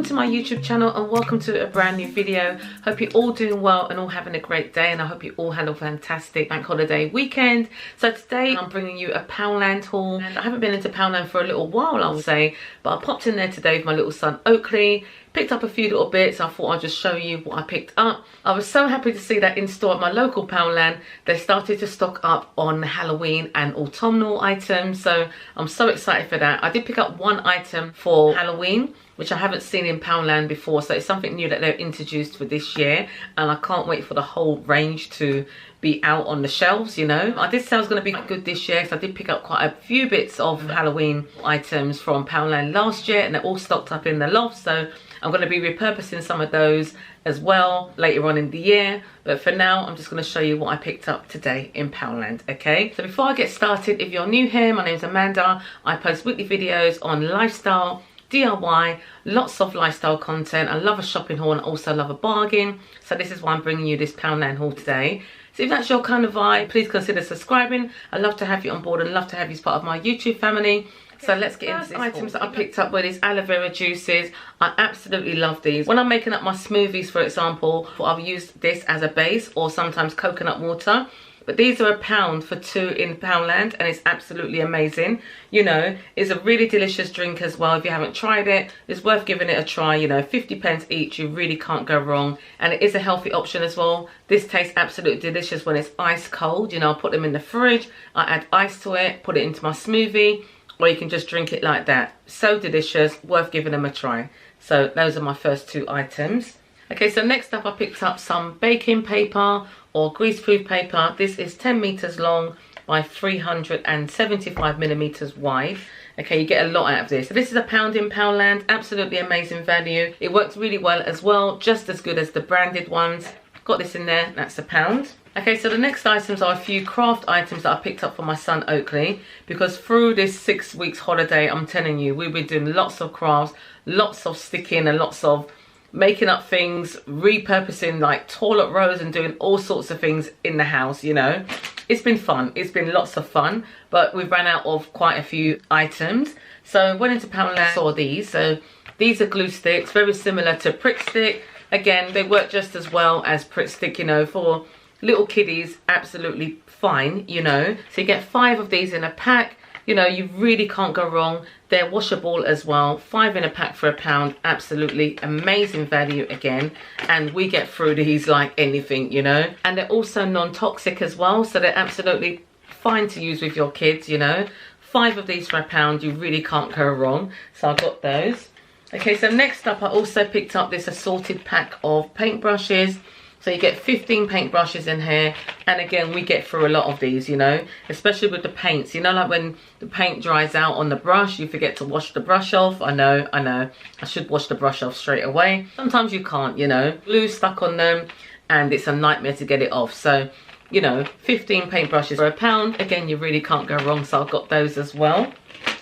welcome to my YouTube channel and welcome to a brand new video. Hope you're all doing well and all having a great day, and I hope you all had a fantastic bank holiday weekend. So today I'm bringing you a Poundland haul, and I haven't been into Poundland for a little while, I would say, but I popped in there today with my little son Oakley. Picked up a few little bits. I thought I'd just show you what I picked up. I was so happy to see that in store at my local Poundland. They started to stock up on Halloween and autumnal items, so I'm so excited for that. I did pick up one item for Halloween, which I haven't seen in Poundland before, so it's something new that they've introduced for this year, and I can't wait for the whole range to be out on the shelves, you know. I did say I was going to be good this year, so I did pick up quite a few bits of Halloween items from Poundland last year, and they're all stocked up in the loft, so I'm going to be repurposing some of those as well later on in the year. But for now, I'm just going to show you what I picked up today in Poundland, okay? So before I get started, if you're new here, my name's Amanda. I post weekly videos on lifestyle, DIY, lots of lifestyle content. I love a shopping haul and also love a bargain. So this is why I'm bringing you this Poundland haul today. So if that's your kind of vibe, please consider subscribing. I'd love to have you on board and love to have you as part of my YouTube family. So let's get into this. Items that I picked up were these aloe vera juices. I absolutely love these. When I'm making up my smoothies, for example, I've used this as a base, or sometimes coconut water. But these are £1 for 2 in Poundland, and it's absolutely amazing. You know, it's a really delicious drink as well. If you haven't tried it, it's worth giving it a try. You know, 50p each, you really can't go wrong. And it is a healthy option as well. This tastes absolutely delicious when it's ice cold. You know, I'll put them in the fridge, I add ice to it, put it into my smoothie, or you can just drink it like that. So delicious, worth giving them a try. So those are my first 2 items. Okay, so next up I picked up some baking paper or greaseproof paper. This is 10 meters long by 375 millimeters wide. Okay, you get a lot out of this. So this is £1 in Poundland, absolutely amazing value. It works really well as well, just as good as the branded ones. Got this in there, that's £1. Okay, so the next items are a few craft items that I picked up for my son Oakley, because through this 6 weeks holiday, I'm telling you, we've been doing lots of crafts, lots of sticking and lots of making up things, repurposing like toilet rolls and doing all sorts of things in the house, you know. It's been fun. It's been lots of fun, but we've ran out of quite a few items. So went into Poundland, saw these. So these are glue sticks, very similar to Prick Stick. Again, they work just as well as Prick Stick, you know, for little kiddies, absolutely fine, you know. So you get 5 of these in a pack. You know, you really can't go wrong. They're washable as well. 5 in a pack for £1. Absolutely amazing value again. And we get through these like anything, you know. And they're also non-toxic as well. So they're absolutely fine to use with your kids, you know. 5 of these for £1. You really can't go wrong. So I got those. Okay, so next up I also picked up this assorted pack of paintbrushes. So you get 15 paintbrushes in here, and again, we get through a lot of these, you know, especially with the paints. You know, like when the paint dries out on the brush, you forget to wash the brush off. I know. I should wash the brush off straight away. Sometimes you can't, you know. Glue stuck on them, and it's a nightmare to get it off. So, you know, 15 paintbrushes for £1. Again, you really can't go wrong, so I've got those as well.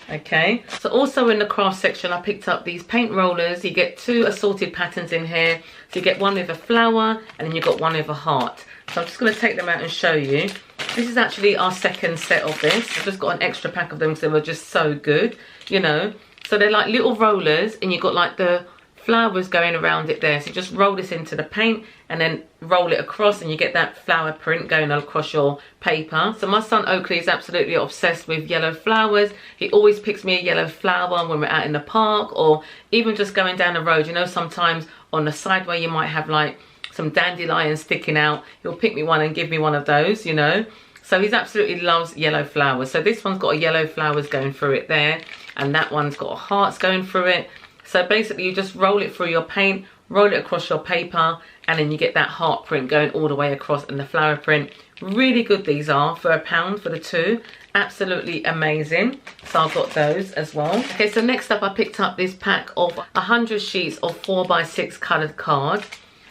Okay, so also in the craft section I picked up these paint rollers. You get 2 assorted patterns in here. So you get one with a flower and then you've got one with a heart. So I'm just going to take them out and show you. This is actually our second set of this. I've just got an extra pack of them because they were just so good, you know. So they're like little rollers, and you've got like the flowers going around it there. So you just roll this into the paint and then roll it across, and you get that flower print going across your paper. So my son Oakley is absolutely obsessed with yellow flowers. He always picks me a yellow flower when we're out in the park, or even just going down the road. You know, sometimes on the sideway you might have like some dandelions sticking out. He'll pick me one and give me one of those, you know. So he absolutely loves yellow flowers. So this one's got a yellow flowers going through it there, and that one's got hearts going through it. So basically you just roll it through your paint, roll it across your paper, and then you get that heart print going all the way across, and the flower print. Really good these are for £1 for the 2. Absolutely amazing. So I've got those as well. Okay, so next up I picked up this pack of 100 sheets of 4x6 coloured card.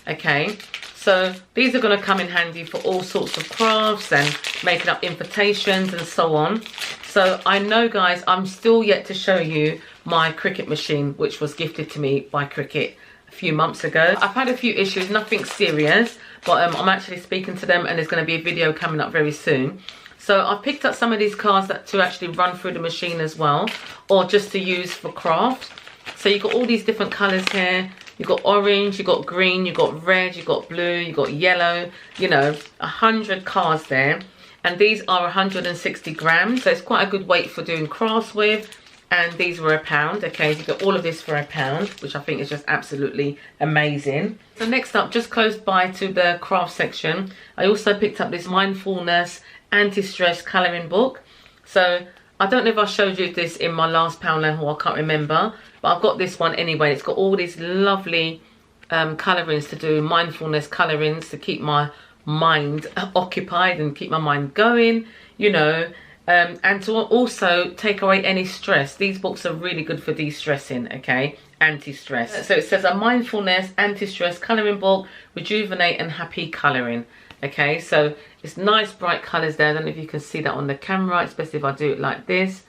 Okay, so these are going to come in handy for all sorts of crafts and making up invitations and so on. So I know, guys, I'm still yet to show you my Cricut machine, which was gifted to me by Cricut a few months ago. I've had a few issues, nothing serious, but I'm actually speaking to them, and there's going to be a video coming up very soon. So I've picked up some of these cards to actually run through the machine as well, or just to use for craft. So you've got all these different colours here. You've got orange, you've got green, you've got red, you've got blue, you've got yellow, you know, 100 cards there. And these are 160 grams, so it's quite a good weight for doing crafts with. And these were £1, okay, you get all of this for £1, which I think is just absolutely amazing. So next up, just close by to the craft section, I also picked up this mindfulness anti-stress colouring book. So I don't know if I showed you this in my last Poundland haul, I can't remember, but I've got this one anyway. It's got all these lovely colourings to do, mindfulness colourings to keep my mind occupied and keep my mind going, you know, and to also take away any stress. These books are really good for de-stressing, okay, anti-stress. So it says a mindfulness anti-stress colouring book, rejuvenate and happy colouring. Okay, so it's nice bright colours there. I don't know if you can see that on the camera, especially if I do it like this.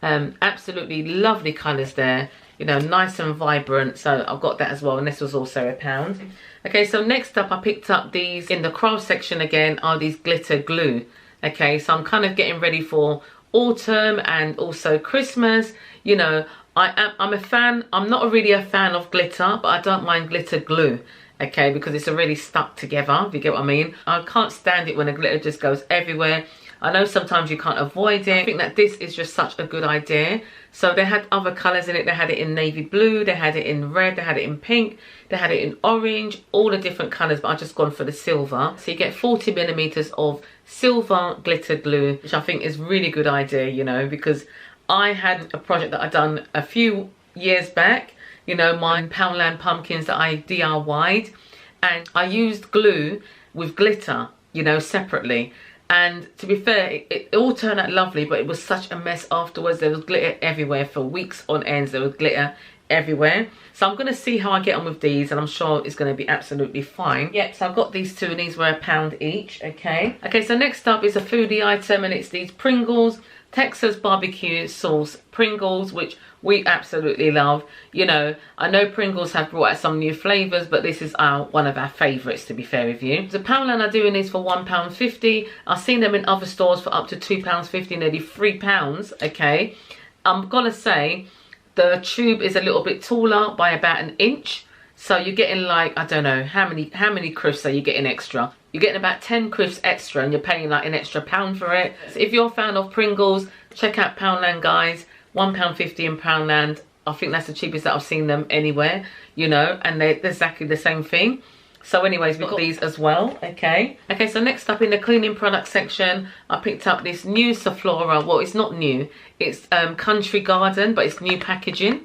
Absolutely lovely colours there, you know, nice and vibrant. So I've got that as well, and this was also £1. Okay, so next up I picked up these in the craft section again, are these glitter glue. Okay, so I'm kind of getting ready for autumn and also Christmas. You know, I'm a fan, I'm not really a fan of glitter, but I don't mind glitter glue. Okay, because it's already stuck together, if you get what I mean. I can't stand it when the glitter just goes everywhere. I know sometimes you can't avoid it. I think that this is just such a good idea. So they had other colours in it. They had it in navy blue, they had it in red, they had it in pink, they had it in orange, all the different colours, but I've just gone for the silver. So you get 40 millimeters of silver glitter glue, which I think is really good idea, you know, because I had a project that I'd done a few years back, you know, my Poundland pumpkins that I DIY'd, and I used glue with glitter, you know, separately. And to be fair, it all turned out lovely, but it was such a mess afterwards. There was glitter everywhere for weeks on ends. There was glitter everywhere. So I'm going to see how I get on with these, and I'm sure it's going to be absolutely fine. Yep, so I've got these two, and these were £1 each, okay? Okay, so next up is a foodie item, and it's these Pringles Texas barbecue sauce Pringles, which we absolutely love. You know, I know Pringles have brought out some new flavours, but this is one of our favourites, to be fair with you. The Poundland are doing these for £1.50. I've seen them in other stores for up to £2.50, nearly £3, okay? I'm gonna say the tube is a little bit taller by about an inch. So you're getting like, I don't know, how many crisps are you getting extra? You're getting about 10 crisps extra, and you're paying like an extra £1 for it. So if you're a fan of Pringles, check out Poundland, guys. £1.50 in Poundland. I think that's the cheapest that I've seen them anywhere, you know, and they're exactly the same thing. So anyways, we've got these as well, okay? Okay, so next up in the cleaning product section, I picked up this new Sephora. Well, it's not new. It's Country Garden, but it's new packaging.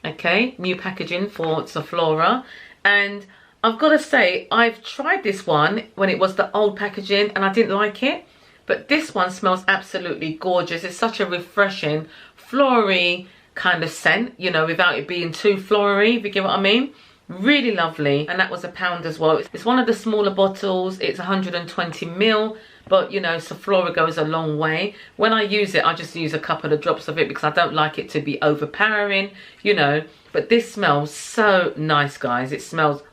Okay, new packaging for Sephora. And I've got to say, I've tried this one when it was the old packaging and I didn't like it. But this one smells absolutely gorgeous. It's such a refreshing, floral kind of scent, you know, without it being too floral, if you get what I mean. Really lovely. And that was £1 as well. It's one of the smaller bottles. It's 120ml. But, you know, Sephora goes a long way. When I use it, I just use a couple of drops of it because I don't like it to be overpowering, you know. But this smells so nice, guys. It smells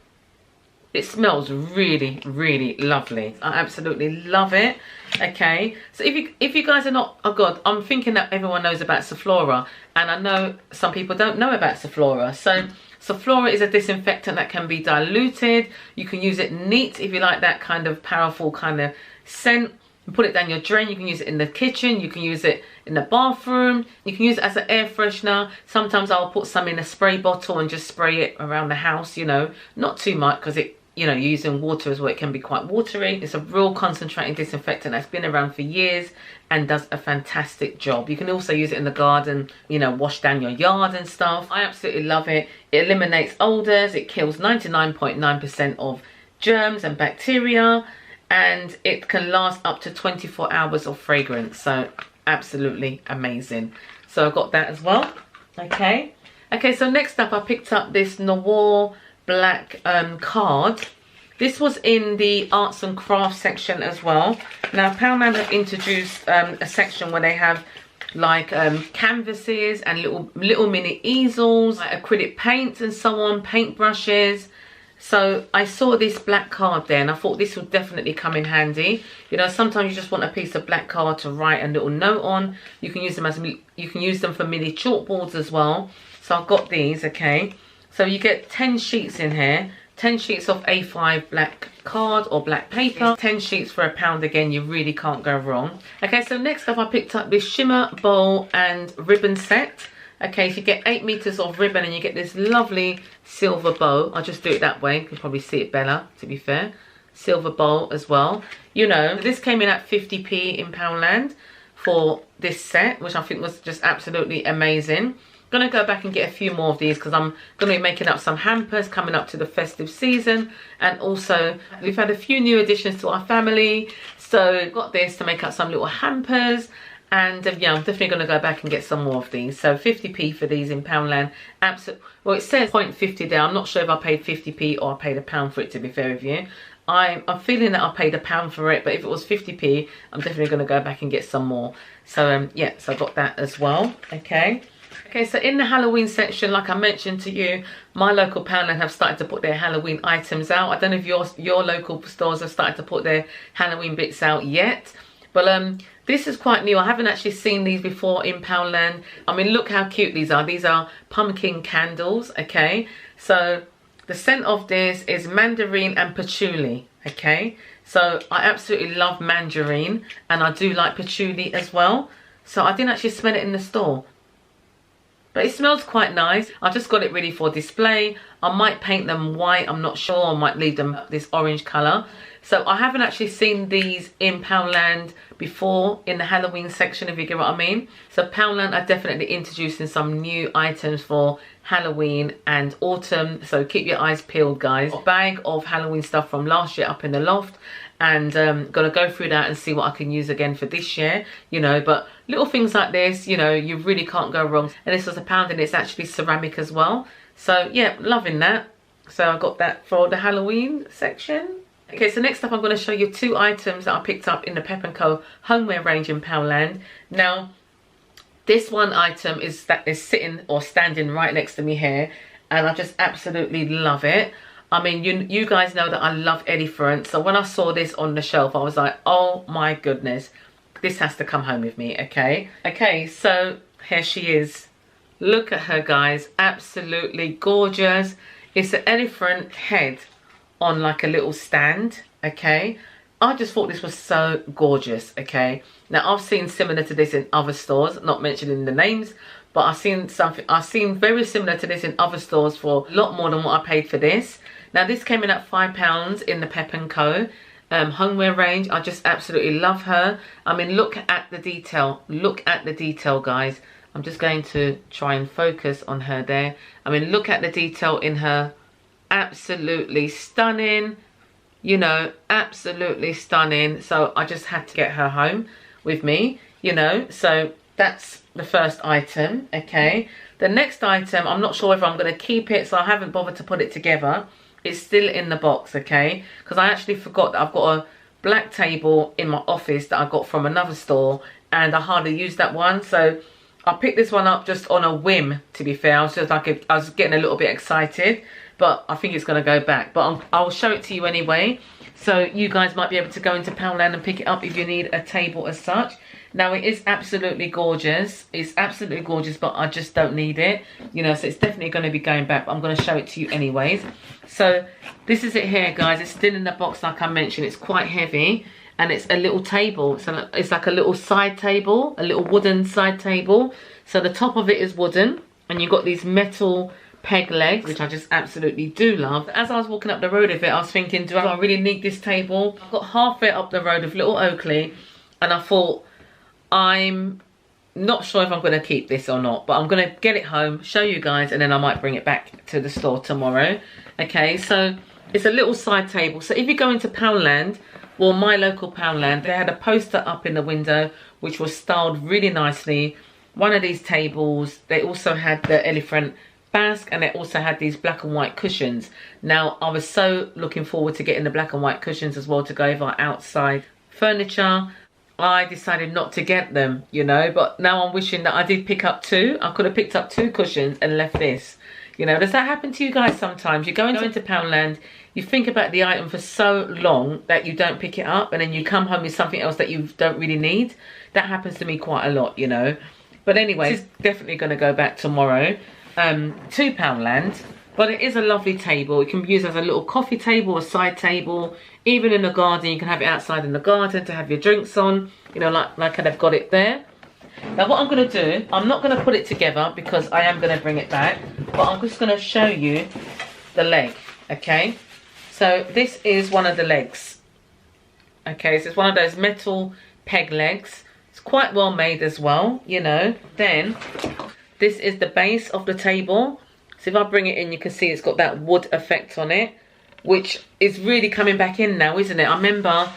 really, really lovely. I absolutely love it. Okay, so if you guys are not, oh god, I'm thinking that everyone knows about Sephora, and I know some people don't know about Sephora. So Sephora is a disinfectant that can be diluted. You can use it neat if you like that kind of powerful kind of scent. You put it down your drain. You can use it in the kitchen. You can use it in the bathroom. You can use it as an air freshener. Sometimes I'll put some in a spray bottle and just spray it around the house, you know, not too much because it, you know, using water as well, it can be quite watery. It's a real concentrating disinfectant that's been around for years and does a fantastic job. You can also use it in the garden, you know, wash down your yard and stuff. I absolutely love it. It eliminates odours, it kills 99.9% of germs and bacteria, and it can last up to 24 hours of fragrance. So absolutely amazing. So I got that as well. Okay, so next up I picked up this Noir black card. This was in the arts and crafts section as well. Now Poundland have introduced a section where they have like canvases and little mini easels, like acrylic paints and so on, paint brushes. So I saw this black card there and I thought this would definitely come in handy. You know, sometimes you just want a piece of black card to write a little note on. You can use them for mini chalkboards as well. So I've got these, okay. So you get 10 sheets in here. 10 sheets of A5 black card or black paper. 10 sheets for £1 again. You really can't go wrong. Okay, so next up I picked up this shimmer bowl and ribbon set. Okay, so you get 8 meters of ribbon and you get this lovely silver bow. I'll just do it that way. You can probably see it better, to be fair. Silver bowl as well. You know, this came in at 50p in Poundland for this set, which I think was just absolutely amazing. Gonna go back and get a few more of these because I'm gonna be making up some hampers coming up to the festive season, and also we've had a few new additions to our family, so got this to make up some little hampers. And yeah, I'm definitely going to go back and get some more of these. So 50p for these in Poundland. Well, it says 0.50 there. I'm not sure if I paid 50p or I paid £1 for it, to be fair with you. I'm feeling that I paid £1 for it, but if it was 50p, I'm definitely going to go back and get some more. So yeah, so I got that as well. Okay. Okay, so in the Halloween section, like I mentioned to you, my local Poundland have started to put their Halloween items out. I don't know if your local stores have started to put their Halloween bits out yet. But this is quite new. I haven't actually seen these before in Poundland. I mean, look how cute these are. These are pumpkin candles, okay? So the scent of this is mandarin and patchouli, okay? So I absolutely love mandarin and I do like patchouli as well. So I didn't actually smell it in the store, but it smells quite nice. I just got it ready for display. I might paint them white, I'm not sure. I might leave them this orange colour. So I haven't actually seen these in Poundland before in the Halloween section, if you get what I mean. So Poundland are definitely introducing some new items for Halloween and autumn. So keep your eyes peeled, guys. A bag of Halloween stuff from last year up in the loft. And gonna go through that and see what I can use again for this year, you know. But little things like this, you know, you really can't go wrong. And this was £1 and it's actually ceramic as well. So yeah, loving that. So I got that for the Halloween section. Okay, so next up I'm going to show you 2 items that I picked up in the Pep & Co homeware range in Poundland. Now, this one item is sitting or standing right next to me here, and I just absolutely love it. I mean, you guys know that I love elephant, so when I saw this on the shelf, I was like, oh my goodness, this has to come home with me, okay? Okay, so here she is. Look at her, guys, absolutely gorgeous. It's an elephant head on like a little stand, okay? I just thought this was so gorgeous, okay? Now I've seen similar to this in other stores, not mentioning the names, but I've seen very similar to this in other stores for a lot more than what I paid for this. Now this came in at £5 in the Pep & Co homeware range. I just absolutely love her. I mean, look at the detail. Look at the detail, guys. I'm just going to try and focus on her there. I mean, look at the detail in her. Absolutely stunning, you know, absolutely stunning. So I just had to get her home with me, you know. So that's the first item, okay? The next item, I'm not sure whether I'm going to keep it, so I haven't bothered to put it together. It's still in the box, okay? Because I actually forgot that I've got a black table in my office that I got from another store, and I hardly used that one. So I picked this one up just on a whim, to be fair. I was just like, I was getting a little bit excited. But I think it's going to go back. But I'll show it to you anyway. So you guys might be able to go into Poundland and pick it up if you need a table as such. Now it is absolutely gorgeous. It's absolutely gorgeous, but I just don't need it. You know, so it's definitely going to be going back. But I'm going to show it to you anyways. So this is it here, guys. It's still in the box like I mentioned. It's quite heavy. And it's a little table. So it's like a little side table. A little wooden side table. So the top of it is wooden. And you've got these metal peg legs, which I just absolutely do love. As I was walking up the road with it, I was thinking, do I really need this table? I got halfway up the road with little Oakley, and I thought, I'm not sure if I'm going to keep this or not, but I'm going to get it home, show you guys, and then I might bring it back to the store tomorrow. Okay, so it's a little side table. So if you go into Poundland, well, my local Poundland, they had a poster up in the window which was styled really nicely. One of these tables, they also had the elephant basque, and it also had these black and white cushions. Now I was so looking forward to getting the black and white cushions as well to go over outside furniture. I decided not to get them, you know, but now I'm wishing that I did pick up 2. I could have picked up 2 cushions and left this, you know. Does that happen to you guys sometimes? You go into Poundland, you think about the item for so long that you don't pick it up, and then you come home with something else that you don't really need. That happens to me quite a lot, you know. But anyway, it's definitely going to go back tomorrow. £2 but it is a lovely table. It can be used as a little coffee table, a side table, even in the garden. You can have it outside in the garden to have your drinks on, you know, like they've got it there. Now what I'm going to do, I'm not going to put it together because I am going to bring it back, but I'm just going to show you the leg, okay? So this is one of the legs, okay? So it's one of those metal peg legs. It's quite well made as well, you know. Then this is the base of the table. So if I bring it in, you can see it's got that wood effect on it, which is really coming back in now, isn't it? I remember,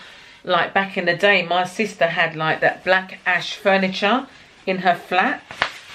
like, back in the day, my sister had, like, that black ash furniture in her flat,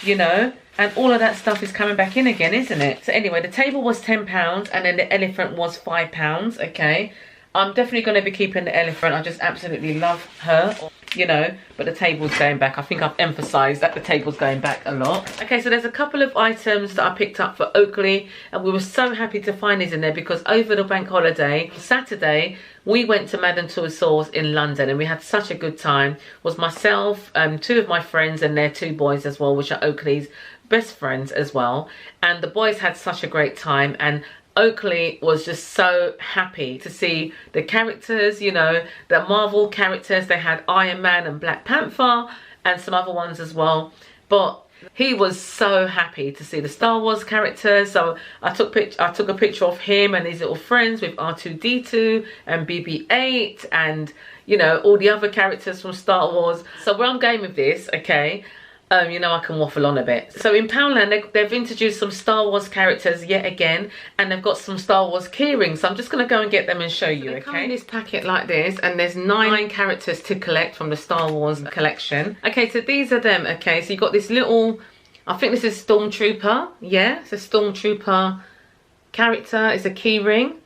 you know, and all of that stuff is coming back in again, isn't it? So anyway, the table was £10 and then the elephant was £5, okay? I'm definitely going to be keeping the elephant. I just absolutely love her, you know, but the table's going back. I think I've emphasised that the table's going back a lot. Okay, so there's a couple of items that I picked up for Oakley, and we were so happy to find these in there because over the bank holiday, Saturday, we went to Madame Tussauds in London and we had such a good time. It was myself, 2 of my friends and their 2 boys as well, which are Oakley's best friends as well. And the boys had such a great time, and Oakley was just so happy to see the characters, you know, the Marvel characters. They had Iron Man and Black Panther and some other ones as well. But he was so happy to see the Star Wars characters. So I took a picture of him and his little friends with R2-D2 and BB-8 and, you know, all the other characters from Star Wars. So where I'm going with this, okay, you know, I can waffle on a bit. So in Poundland, they've introduced some Star Wars characters yet again, and they've got some Star Wars keyrings. So I'm just going to go and get them and show you, okay? They come in this packet like this, and there's 9 characters to collect from the Star Wars collection. Okay, so these are them, okay? So you've got this little, I think this is Stormtrooper. Yeah, it's a Stormtrooper character. It's a keyring.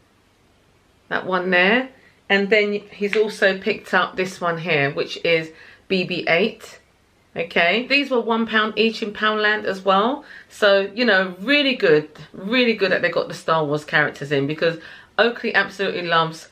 That one there. And then he's also picked up this one here, which is BB-8. Okay, these were £1 each in Poundland as well. So, you know, really good that they got the Star Wars characters in, because Oakley absolutely loves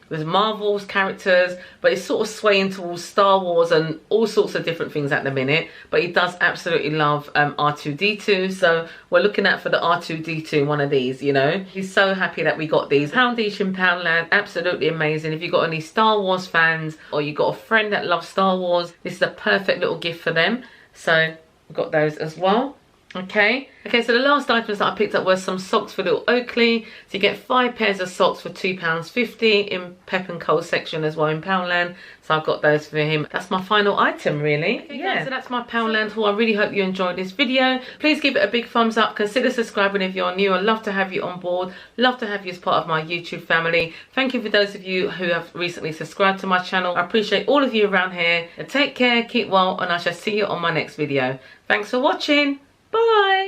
with Marvel's characters, but he's sort of swaying towards Star Wars and all sorts of different things at the minute. But he does absolutely love R2-D2, so we're looking out for the R2-D2, one of these, you know. He's so happy that we got these. £1 each in Poundland, absolutely amazing. If you've got any Star Wars fans or you've got a friend that loves Star Wars, this is a perfect little gift for them. So we've got those as well. Okay, so the last items that I picked up were some socks for little Oakley. So you get 5 pairs of socks for £2.50 in Pep and Co section as well in Poundland. So I've got those for him. That's my final item, really. Okay, yeah, so that's my Poundland haul. I really hope you enjoyed this video. Please give it a big thumbs up. Consider subscribing if you're new. I'd love to have you on board. Love to have you as part of my YouTube family. Thank you for those of you who have recently subscribed to my channel. I appreciate all of you around here. Take care, keep well, and I shall see you on my next video. Thanks for watching. Bye.